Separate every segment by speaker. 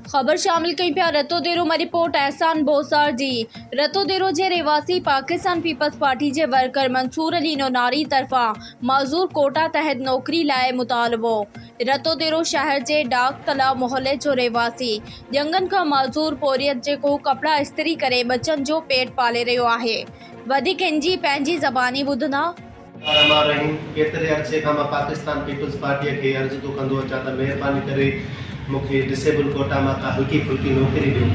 Speaker 1: खबर शामिल कई पिया रतोदेरो में रिपोर्ट एहसान बोसार जी। रतोदेरो जे रहवासी पाकिस्तान पीपल्स पार्टी के वर्कर मंसूर अली नोनारी तरफा माज़ूर कोटा तहत नौकरी लाए मुतालबो। रतोदेरो शहर के डाक तलाव मोहल्ले जो रहवासी ॼंगनि खां माज़ूर पोरियत जेको कपड़ा इस्त्री करे बच्चन जो पेट पाले रहियो आहे। वधीक इंजी पंहिंजी ज़बानी ॿुधंदा।
Speaker 2: केतिरे अरसे खां मां पाकिस्तान पीपल्स पार्टीअ खे अर्ज़ु थो कंदो अचां त महिरबानी करे मूंखे डिसेबल कोटा मां का हल्की फुल्की नौकरी ॾियो,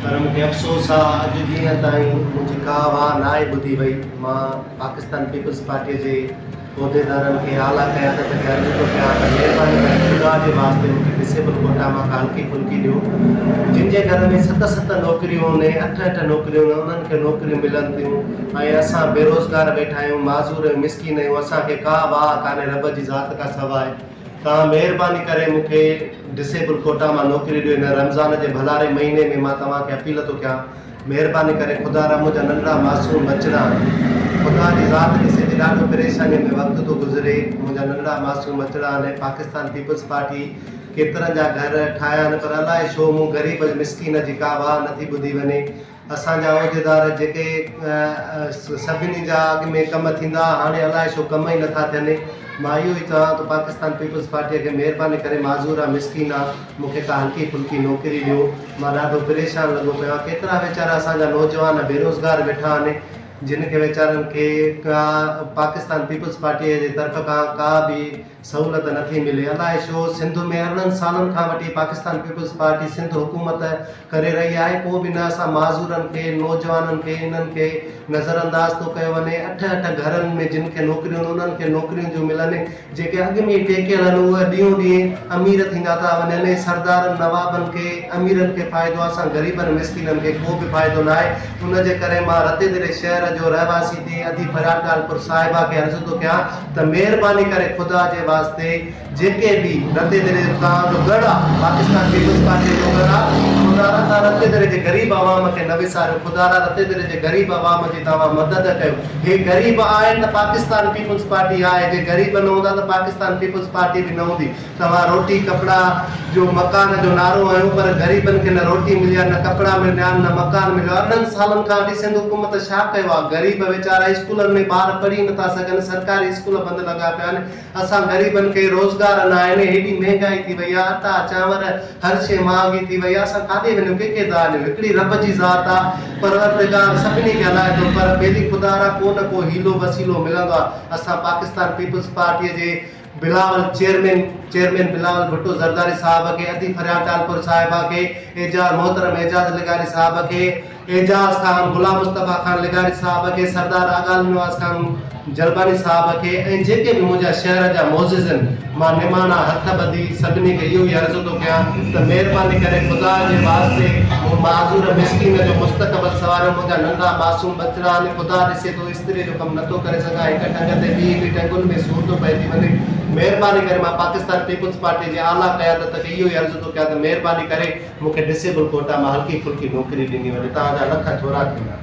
Speaker 2: पर मूंखे अफ़सोस आहे अॼु ॾींहं ताईं मुंहिंजी का वाह न आहे ॿुधी वई। मां पाकिस्तान पीपल्स पार्टीअ जे उहिदेदारनि खे आला क़यादत खे अर्ज़ु थो कयां त महिरबानी करे ख़ुदा जे वास्ते मूंखे डिसेबल कोटा मां का हल्की फुल्की ॾियो। जिन जे घर में 7 नौकरियूं आहिनि, 8 नौकरियूं आहिनि, उन्हनि खे नौकरियूं मिलनि थियूं ऐं असां बेरोज़गार वेठा आहियूं, माज़ूर ऐं मिसकीन आहियूं, असांखे का वाह कान्हे रब जी ज़ात खां सवाइ। तव्हां महिरबानी करे मूंखे डिसेबल कोटा मां नौकरी ॾियो। हिन रमज़ान जे भलारे महीने में मां तव्हांखे अपील थो कयां, महिरबानी करे ख़ुदा रा मुंहिंजा नंढड़ा मासूम बचड़ा, ख़ुदा जी ज़ात ॾिसे थी ॾाढो परेशानी में वक़्तु थो गुज़रे, मुंहिंजा नंढड़ा मासूम बचड़ा आहिनि। पाकिस्तान पीपल्स पार्टी केतिरनि जा घर ठाहिया आहिनि, पर अलाए छो मूं ग़रीब मिसकीन जी का वाह नथी ॿुधी वञे। असांजा उहिदेदार जेके सभिनी जा अॻ में कम थींदा, हाणे अलाए छो कम ई नथा थियनि। मां इहो ई चवां थो पाकिस्तान पीपल्स पार्टीअ खे महिरबानी करे माज़ूर आहे, मिसकीन आहे, मूंखे का हल्की फुल्की नौकरी ॾियो। मां ॾाढो परेशान लॻो पियो आहे। केतिरा वीचारा असांजा नौजवान बेरोज़गार वेठा आहिनि, जिन खे वीचारनि खे का पाकिस्तान पीपल्स पार्टीअ जे तरफ़ खां का बि सहूलियत नथी मिले। अलाए छो सिंध में 18 सालनि खां वठी पाकिस्तान पीपल्स पार्टी सिंध हुकूमत करे रही आहे, पोइ बि न असां माज़ूरनि खे, नौजवाननि खे, इन्हनि खे नज़रअंदाज़ थो कयो वञे। 8 घरनि में जिन खे नौकरियूं आहिनि, उन्हनि खे नौकरियूं जो मिलनि, जेके अॻ में टेकियल आहिनि उहे ॾींहों ॾींहुं अमीर थींदा था वञनि। सरदारनि नवाबनि खे, अमीरनि खे फ़ाइदो आहे, असां ग़रीबनि मिसकीननि खे को बि फ़ाइदो न आहे। उनजे करे मां रतेदरे शहर जो रहवासी थी अदी फरादालपुर साहिबा खे अर्ज़ु थो कयां त महिरबानी करे ख़ुदा जे वास्ते जेके बि रतेदरे तव्हांजो गढ़ आहे, पाकिस्तान पीपल्स पार्टी जो गढ़ आहे, ख़ुदा रा रतेदरे जे ग़रीब आवाम खे न विसारियो। ख़ुदा रा रतेदरे जे ग़रीब आवाम जी तव्हां मदद कयो। हे ग़रीब आहिनि त पाकिस्तान पीपल्स पार्टी आहे, जे ग़रीब न हूंदा त पाकिस्तान पीपल्स पार्टी बि न हूंदी। तव्हां रोटी कपिड़ा जो मकान जो नारो आहियो, पर ग़रीबनि खे न रोटी मिली आहे, न कपिड़ा मिलिया आहिनि, न मकान मिलियो आहे। 18 सालनि खां वठी सिंध हुकूमत छा कयो आहे? ग़रीब वीचारा स्कूलनि में ॿार पढ़ी नथा सघनि, सरकारी स्कूल बंदि लॻा पिया आहिनि। असां ग़रीबनि खे रोज़गार न आहिनि, हेॾी महांगाई थी वई आहे, अटा चांवर हर शइ महांगी थी वई आहे। असां काॾे वञूं, कंहिंखे था वञूं? हिकिड़ी रब जी ज़ात आहे, परवरदिगार सभिनी खे हलाए थो, पर ॿेली ख़ुदा रा को न को हीलो वसीलो मिलंदो आहे। असां पाकिस्तान पीपल्स पार्टीअ जे बिलावल चेयरमैन बिलावल भुट्टो ज़रदारी साहब खे, अदी फरादालपुर साहिबा खे, मोहतरम एजाज लिगारी साहब खे, एजाज खान गुलाम मुस्तफ़ा खान लिगारी साहब खे, सरदार आगाल निवास खान जलबानी साहब खे, ऐं जेके बि मुंहिंजा शहर जा मोज़िज़ आहिनि, मां निमाना हथ ॿधी सभिनी खे इहो ई अर्ज़ु थो कयां त महिरबानी करे ख़ुदा जे वास्ते माज़ूर मिसकीन जो मुस्तक़बिल सवारियो। मुंहिंजा नंढा मासूम बचड़ा आहिनि, ख़ुदा ॾिसे थो इस्त्री जो कमु नथो करे सघां, हिक टंग ते ॿी टंगुनि में सूर थो पइजी वञे। महिरबानी करे मां पाकिस्तान पीपल्स पार्टी जे आला क़यादत खे इहो ई अर्ज़ु थो कयां त महिरबानी करे मूंखे डिसेबल कोटा मां हल्की फुल्की नौकरी ॾिनी वञे। तव्हांजा लख थोरा थींदा।